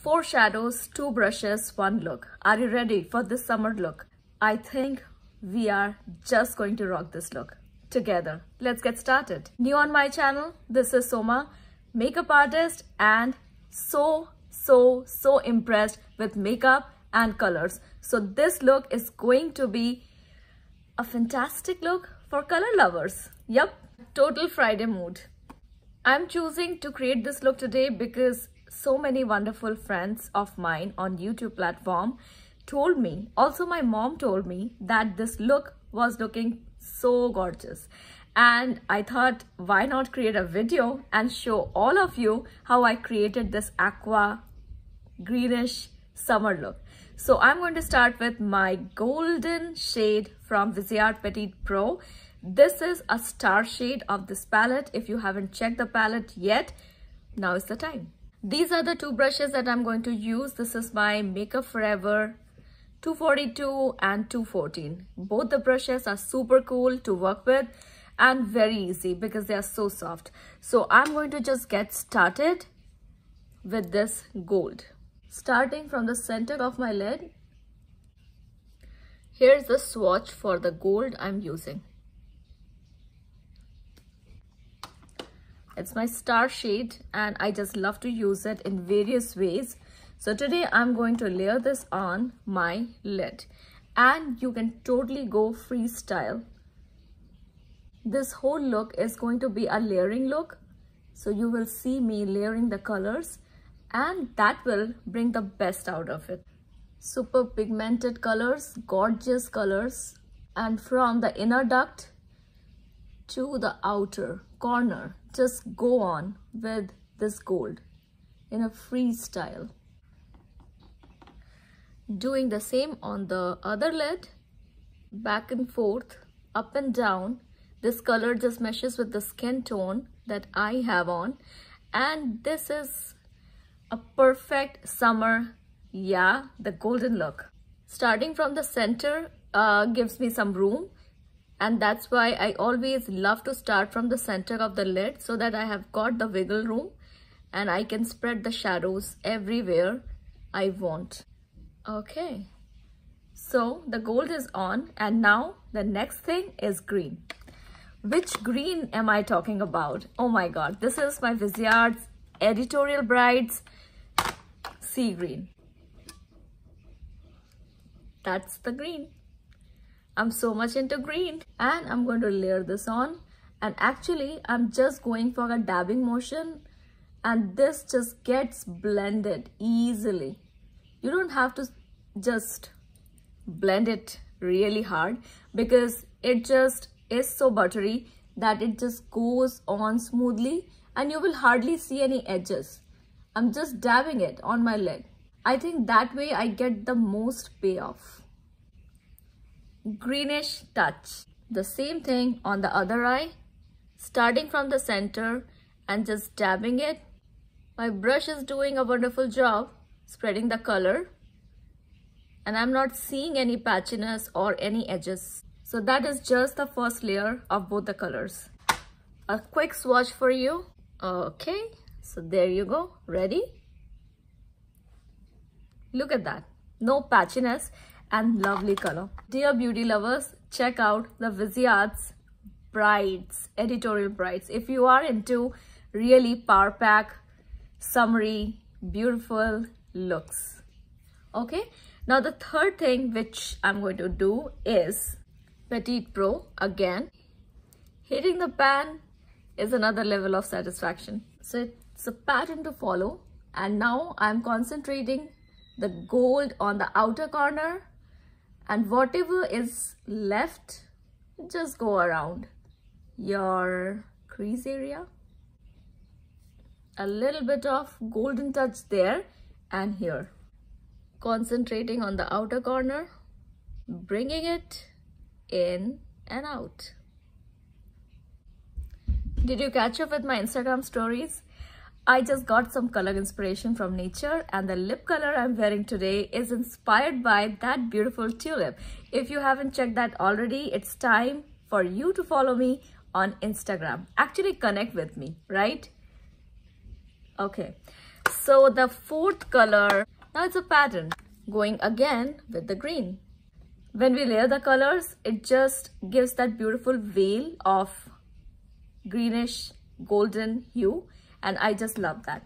4 shadows, 2 brushes, 1 look. Are you ready for this summer look? I think we are just going to rock this look together. Let's get started. New on my channel, this is Soma, makeup artist, and so impressed with makeup and colors. So this look is going to be a fantastic look for color lovers. Yup, total Friday mood. I'm choosing to create this look today because so many wonderful friends of mine on YouTube platform told me, also my mom told me, that this look was looking so gorgeous. And I thought, why not create a video and show all of you how I created this aqua greenish summer look. So I'm going to start with my golden shade from Viseart Petite Pro. This is a star shade of this palette. If you haven't checked the palette yet, now is the time. These are the 2 brushes that I'm going to use. This is my Makeup Forever 242 and 214. Both the brushes are super cool to work with and very easy because they are so soft. So I'm going to just get started with this gold. Starting from the center of my lid, here's the swatch for the gold I'm using. It's my star shade and I just love to use it in various ways. So today I'm going to layer this on my lid and you can totally go freestyle. This whole look is going to be a layering look. So you will see me layering the colors and that will bring the best out of it. Super pigmented colors, gorgeous colors, and from the inner duct to the outer corner, just go on with this gold in a freestyle. Doing the same on the other lid, back and forth, up and down. This color just meshes with the skin tone that I have on, and this is a perfect summer, the golden look. Starting from the center gives me some room, and that's why I always love to start from the center of the lid so that I have got the wiggle room and I can spread the shadows everywhere I want. Okay, so the gold is on and now the next thing is green. Which green am I talking about? Oh my god, this is my Viseart's Editorial Brides Sea Green. That's the green. I'm so much into green and I'm going to layer this on, and actually I'm just going for a dabbing motion and this just gets blended easily. You don't have to just blend it really hard because it just is so buttery that it just goes on smoothly and you will hardly see any edges. I'm just dabbing it on my leg. I think that way I get the most payoff. Greenish touch. The same thing on the other eye, starting from the center and just dabbing it. My brush is doing a wonderful job spreading the color and I'm not seeing any patchiness or any edges. So that is just the first layer of both the colors. A quick swatch for you. Okay, so there you go. Ready? Look at that. No patchiness and lovely color. Dear beauty lovers, check out the Viseart's Brides, Editorial Brides. If you are into really power pack, summery, beautiful looks. Okay, now the third thing which I'm going to do is Petite Pro again. Hitting the pan is another level of satisfaction. So it's a pattern to follow, and now I'm concentrating the gold on the outer corner, and whatever is left, just go around your crease area. A little bit of golden touch there and here. Concentrating on the outer corner, bringing it in and out. Did you catch up with my Instagram stories? I just got some color inspiration from nature, and the lip color I'm wearing today is inspired by that beautiful tulip. If you haven't checked that already, it's time for you to follow me on Instagram. Actually connect with me, right? Okay, So the fourth color, now it's a pattern, going again with the green. When we layer the colors, it just gives that beautiful veil of greenish golden hue, and I just love that.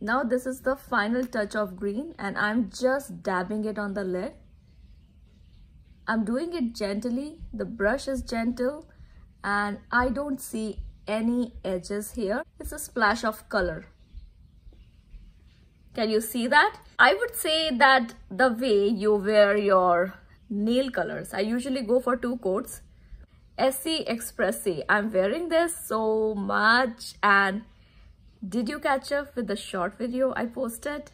Now this is the final touch of green, and I'm just dabbing it on the lid. I'm doing it gently, the brush is gentle, and I don't see any edges here. It's a splash of color. Can you see that? I would say that the way you wear your nail colors, I usually go for 2 coats. Essie Expressie, I'm wearing this so much. And did you catch up with the short video I posted?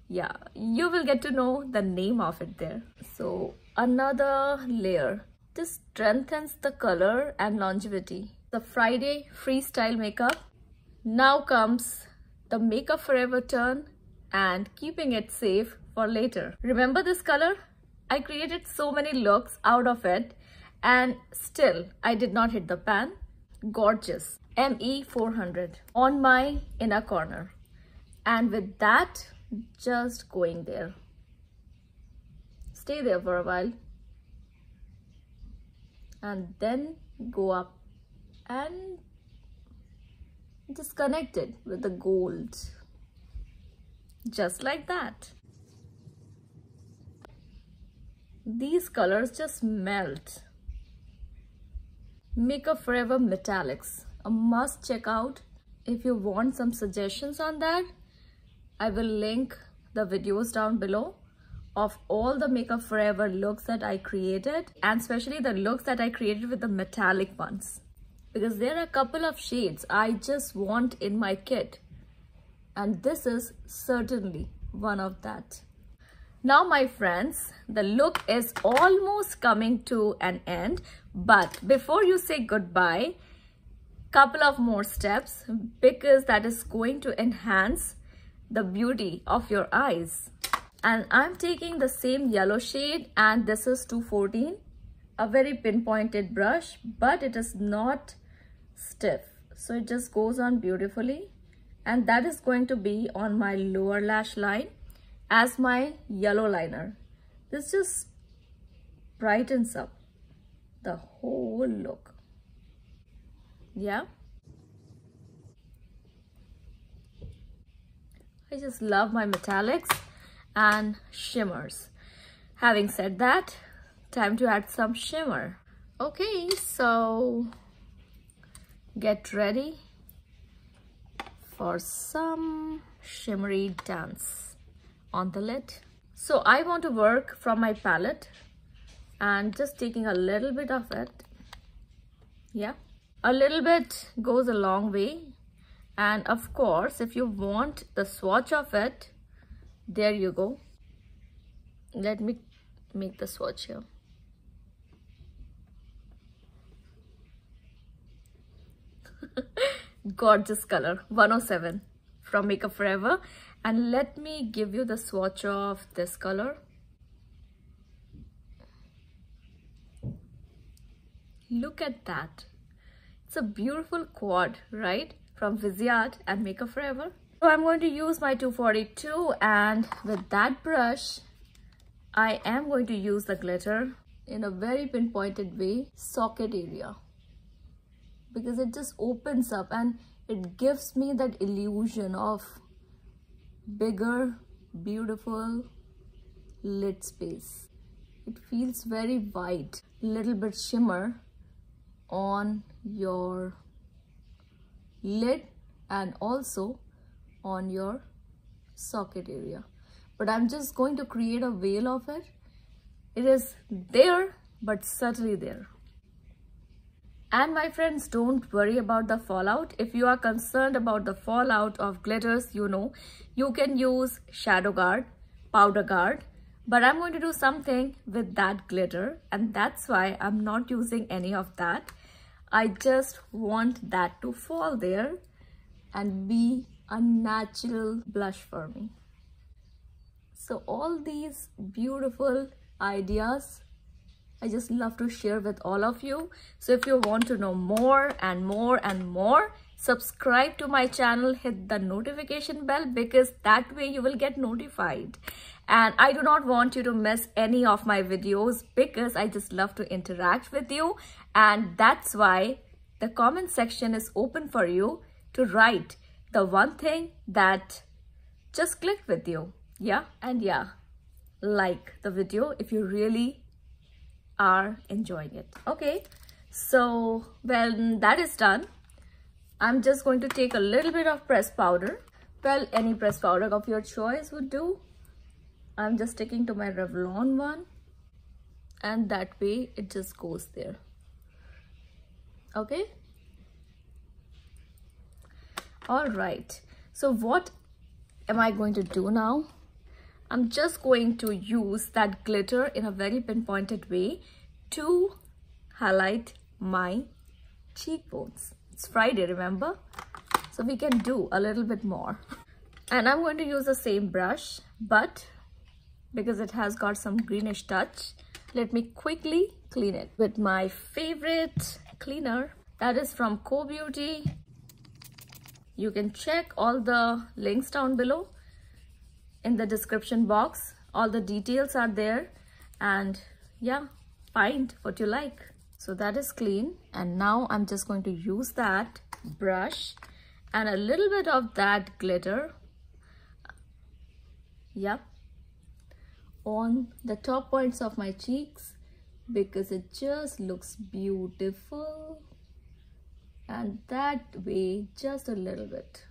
Yeah, you will get to know the name of it there. So another layer. This strengthens the color and longevity. The Friday freestyle makeup. Now comes the Makeup Forever turn and keeping it safe for later. Remember this color? I created so many looks out of it and still I did not hit the pan. Gorgeous. ME400 on my inner corner, and with that, just going there. Stay there for a while and then go up and just connect it with the gold, just like that. These colors just melt. Makeup Forever Metallics, a must check out. If you want some suggestions on that, I will link the videos down below of all the Makeup Forever looks that I created, and especially the looks that I created with the metallic ones, because there are a couple of shades I just want in my kit, and this is certainly one of that. Now my friends, the look is almost coming to an end, but before you say goodbye, couple of more steps, because that is going to enhance the beauty of your eyes. And I'm taking the same yellow shade, and this is 214, a very pinpointed brush, but it is not stiff, so it just goes on beautifully, and that is going to be on my lower lash line as my yellow liner. This just brightens up the whole look. Yeah, I just love my metallics and shimmers. Having said that, time to add some shimmer. Okay, so get ready for some shimmery dance on the lid. So I want to work from my palette and just taking a little bit of it. Yeah, a little bit goes a long way. And of course, if you want the swatch of it, there you go. Let me make the swatch here. Gorgeous color, 107 from Makeup Forever. And let me give you the swatch of this color. Look at that. It's a beautiful quad, right? From Viseart and Makeup Forever. So I'm going to use my 242, and with that brush, I am going to use the glitter in a very pinpointed way, socket area, because it just opens up and it gives me that illusion of bigger, beautiful lid space. It feels very wide, little bit shimmer on your lid and also on your socket area. But I'm just going to create a veil of it. It is there, but subtly there. And my friends, don't worry about the fallout. If you are concerned about the fallout of glitters, you know, you can use Shadow Guard, Powder Guard, but I'm going to do something with that glitter, and that's why I'm not using any of that. I just want that to fall there and be a natural blush for me. So all these beautiful ideas I just love to share with all of you. So if you want to know more and more and more, subscribe to my channel, hit the notification bell, because that way you will get notified. And I do not want you to miss any of my videos because I just love to interact with you. And that's why the comment section is open for you to write the one thing that just clicked with you. Yeah, and yeah, like the video if you really are enjoying it. Okay, so when that is done, I'm just going to take a little bit of pressed powder. Well, any pressed powder of your choice would do. I'm just sticking to my Revlon one, and that way it just goes there. Okay. All right. So what am I going to do now? I'm just going to use that glitter in a very pinpointed way to highlight my cheekbones. It's Friday, remember? So we can do a little bit more. And I'm going to use the same brush, but because it has got some greenish touch, let me quickly clean it with my favorite cleaner, that is from Co-Beauty. You can check all the links down below in the description box. All the details are there, and yeah, find what you like. So that is clean, and now I'm just going to use that brush and a little bit of that glitter, yep, on the top points of my cheeks, because it just looks beautiful. And that way, just a little bit.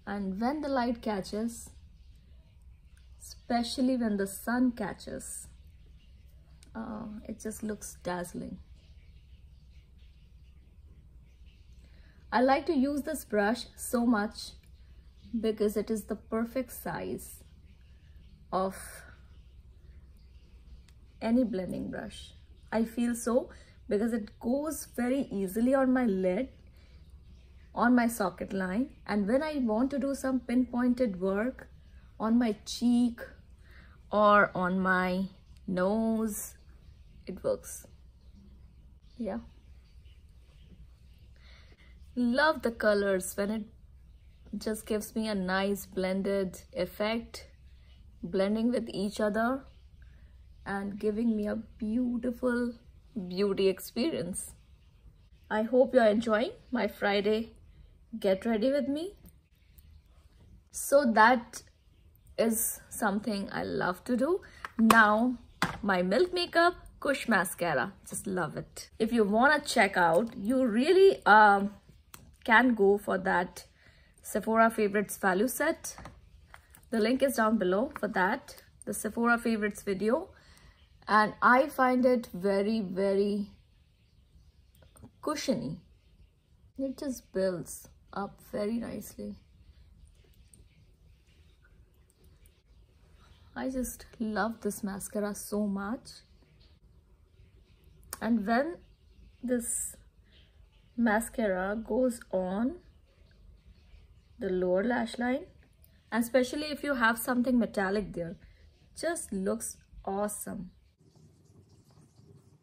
And when the light catches, especially when the sun catches, it just looks dazzling. I like to use this brush so much because it is the perfect size of any blending brush. I feel so, because it goes very easily on my lid, on my socket line, and when I want to do some pinpointed work on my cheek or on my nose, it works. Yeah. Love the colors when it just gives me a nice blended effect, blending with each other and giving me a beautiful beauty experience. I hope you're enjoying my Friday get ready with me. So that is something I love to do. Now my Milk Makeup Kush Mascara, just love it. If you want to check out, you really can go for that Sephora Favorites Value Set. The link is down below for that, the Sephora Favorites video. And I find it very, very cushiony. It just builds up very nicely. I just love this mascara so much. And when this mascara goes on the lower lash line, and especially if you have something metallic there, just looks awesome.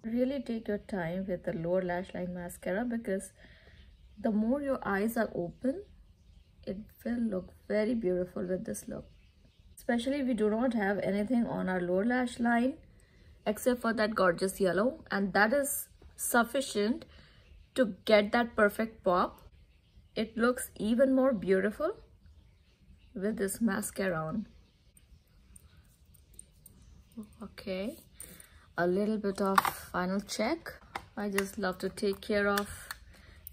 Really take your time with the lower lash line mascara, because the more your eyes are open, it will look very beautiful with this look. Especially if we do not have anything on our lower lash line except for that gorgeous yellow, and that is sufficient to get that perfect pop. It looks even more beautiful with this mascara on. Okay, a little bit of final check. I just love to take care of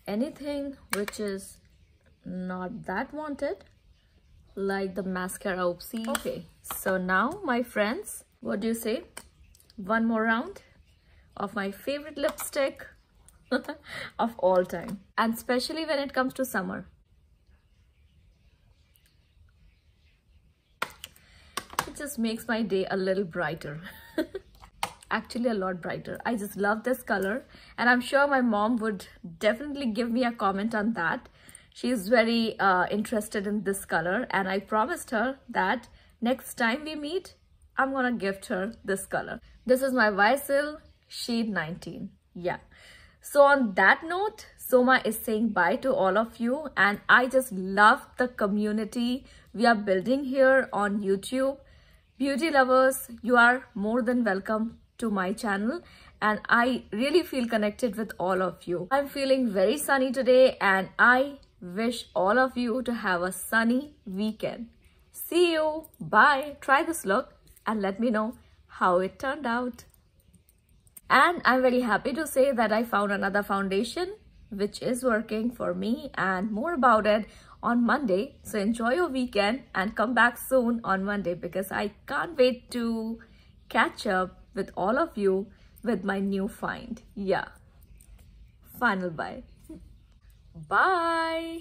anything which is not that wanted, like the mascara oopsie. Okay, so now my friends, what do you say? One more round of my favorite lipstick of all time, and especially when it comes to summer. It just makes my day a little brighter. Actually a lot brighter. I just love this color, and I'm sure my mom would definitely give me a comment on that. She's very interested in this color, and I promised her that next time we meet, I'm gonna gift her this color. This is my Vysil Shade 19. Yeah. So on that note, Soma is saying bye to all of you, and I just love the community we are building here on YouTube. Beauty lovers, you are more than welcome to my channel, and I really feel connected with all of you. I'm feeling very sunny today, and I wish all of you to have a sunny weekend. See you. Bye. Try this look and let me know how it turned out. And I'm very happy to say that I found another foundation which is working for me, and more about it on Monday. So enjoy your weekend and come back soon on Monday, because I can't wait to catch up with all of you with my new find. Yeah. Final bye. Bye.